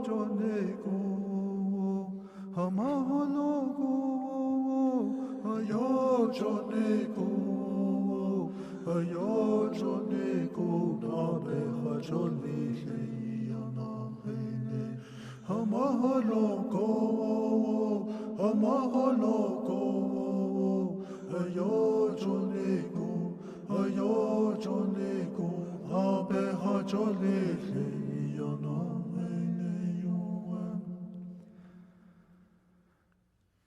Jonego, Hamahologo, Ayo Jonego, Ayo Jonego, Nabe Hajoli, Yana Hene, Hamahologo, Hamahologo, Ayo Jonego, Ayo Jonego, Abe Hajoli, Yana Hene,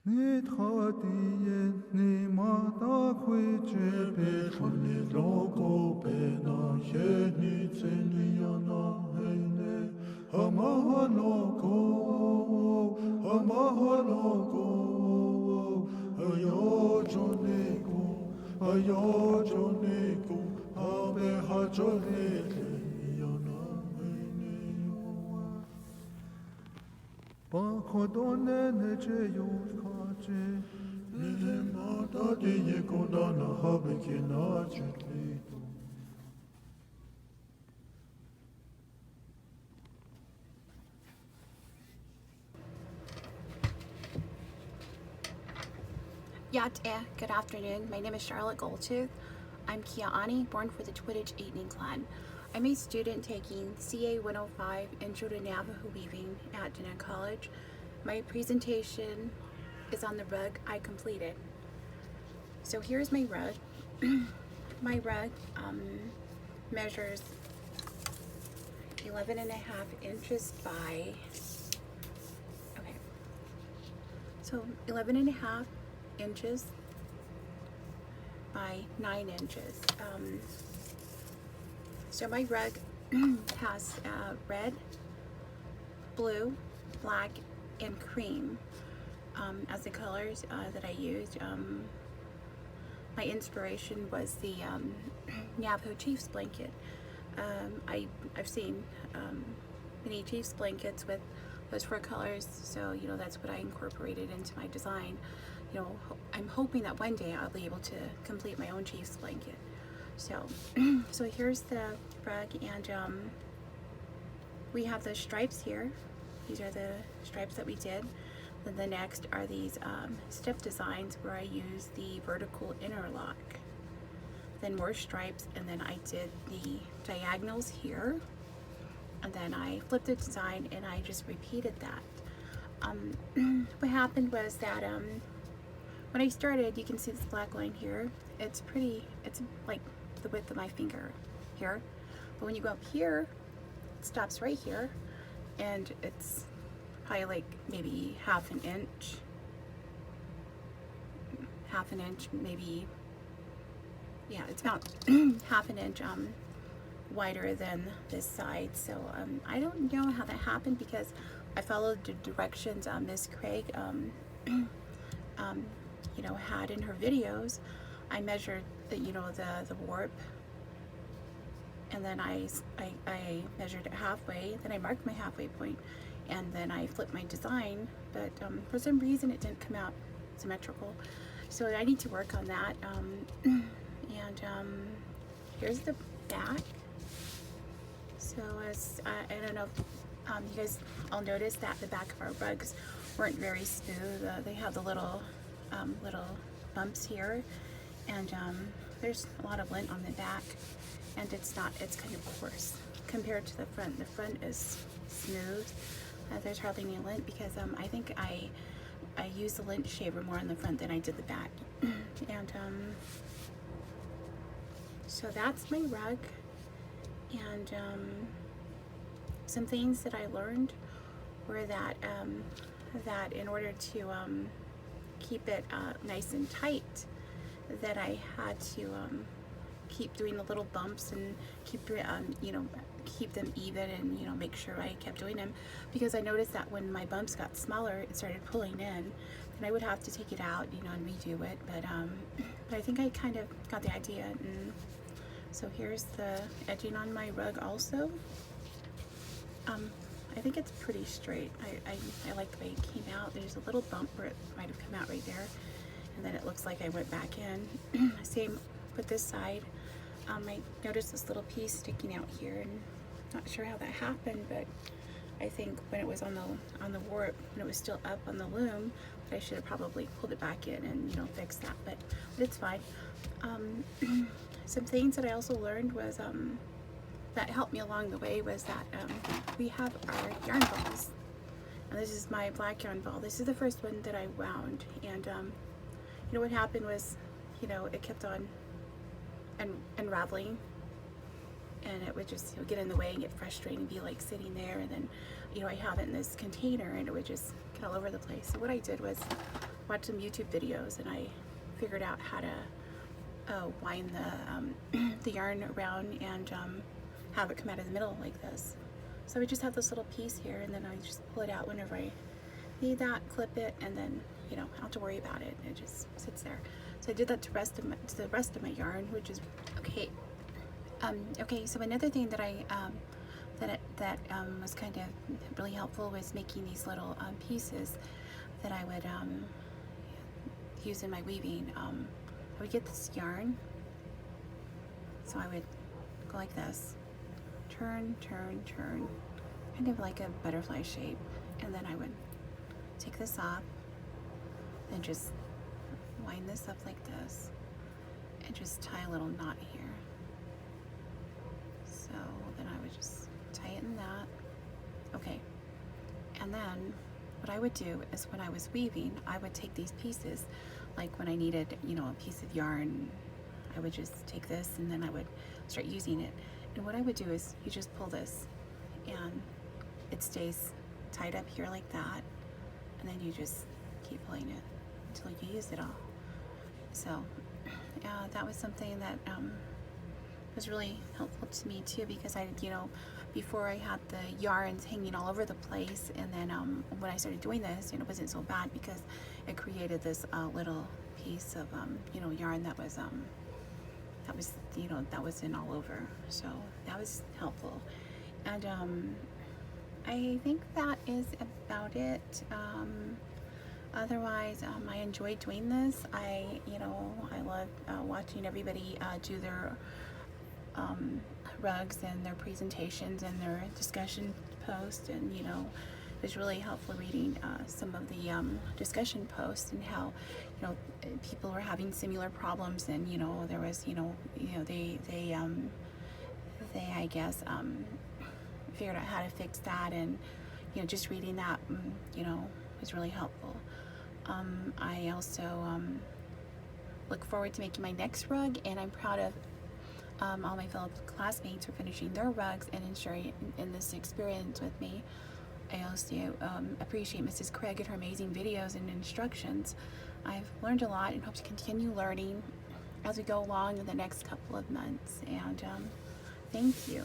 Nidhadien Nimata Kwiche Bechoni Logo Bena Yeni Zeliana Hene Hamahologo Hamahologo Ayo Jonego Ayo Jonego Abe Hajolele Yana Hene Bakodone Neche Yurkache Nemata de Yekodana Habekina Chitlido. Good afternoon. My name is Charlotte Goldtooth. I'm Kia'ani, born for the Twittich Eating Clan. I'm a student taking CA105 Intro to Navajo Weaving at Denett College. My presentation is on the rug I completed. So here's my rug. My rug measures 11.5 inches by, okay, so 11.5 inches by 9 inches. So my rug has red, blue, black, and cream as the colors that I used. My inspiration was the Navajo Chiefs blanket. I've seen many Chiefs blankets with those 4 colors, so you know that's what I incorporated into my design. You know, I'm hoping that one day I'll be able to complete my own Chiefs blanket. So, so here's the rug, and we have the stripes here. These are the stripes that we did. Then the next are these stiff designs where I use the vertical interlock. Then more stripes, and then I did the diagonals here. And then I flipped the design and I just repeated that. What happened was that when I started, you can see this black line here. It's pretty, it's like the width of my finger here. But when you go up here, it stops right here, and it's probably like maybe half an inch, maybe, yeah, it's about half an inch wider than this side. So I don't know how that happened because I followed the directions Miss Craig you know, had in her videos. I measured the, you know, the warp, and then I measured it halfway, then I marked my halfway point, and then I flipped my design, but for some reason it didn't come out symmetrical. So I need to work on that. And here's the back. So as I don't know if you guys all noticed that the back of our rugs weren't very smooth. They have the little bumps here, and there's a lot of lint on the back, and it's kind of coarse compared to the front. The front is smooth. There's hardly any lint because I think I used the lint shaver more on the front than I did the back. And so that's my rug. And some things that I learned were that that in order to keep it nice and tight, that I had to keep doing the little bumps and keep you know, keep them even, and you know, make sure I kept doing them, because I noticed that when my bumps got smaller, it started pulling in, and I would have to take it out, you know, and redo it. But I think I kind of got the idea. And so here's the edging on my rug also. I think it's pretty straight. I like the way it came out. There's a little bump where it might have come out right there, and then it looks like I went back in. Same with this side. I noticed this little piece sticking out here, and not sure how that happened, but I think when it was on the warp, when it was still up on the loom, that I should have probably pulled it back in and, you know, fixed that, but it's fine. Some things that I also learned was that helped me along the way was that we have our yarn balls, and this is my black yarn ball. This is the first one that I wound, and you know what happened was, you know, it kept on unraveling, and it would just, you know, get in the way and get frustrating and be like sitting there, and then, you know, I have it in this container and it would just get all over the place. So what I did was watch some YouTube videos, and I figured out how to wind the yarn around and have it come out of the middle like this. So I just have this little piece here, and then I just pull it out whenever I need that, clip it, and then, you know, I don't have to worry about it. It just sits there. So I did that to the rest of my yarn, which is okay. Okay, so another thing that I was kind of really helpful was making these little pieces that I would use in my weaving. I would get this yarn, so I would go like this, turn, turn, turn, kind of like a butterfly shape, and then I would take this off and just wind this up like this and just tie a little knot here. So then I would just tighten that. Okay, and then what I would do is when I was weaving, I would take these pieces, like when I needed, you know, a piece of yarn, I would just take this and then I would start using it. And what I would do is you just pull this and it stays tied up here like that, and then you just keep pulling it until you use it all. So that was something that was really helpful to me too, because I, you know, before I had the yarns hanging all over the place, and then when I started doing this, you know, it wasn't so bad because it created this little piece of you know, yarn that was you know, that was in all over. So that was helpful. And I think that is about it. Otherwise, I enjoy doing this. You know, I love watching everybody do their rugs and their presentations and their discussion posts, and, you know, it was really helpful reading some of the discussion posts and how, you know, people were having similar problems, and, you know, there was, you know, they I guess figured out how to fix that, and, you know, just reading that, you know, was really helpful. I also look forward to making my next rug, and I'm proud of all my fellow classmates for finishing their rugs and ensuring in this experience with me. I also appreciate Mrs. Craig and her amazing videos and instructions. I've learned a lot and hope to continue learning as we go along in the next couple of months. And thank you.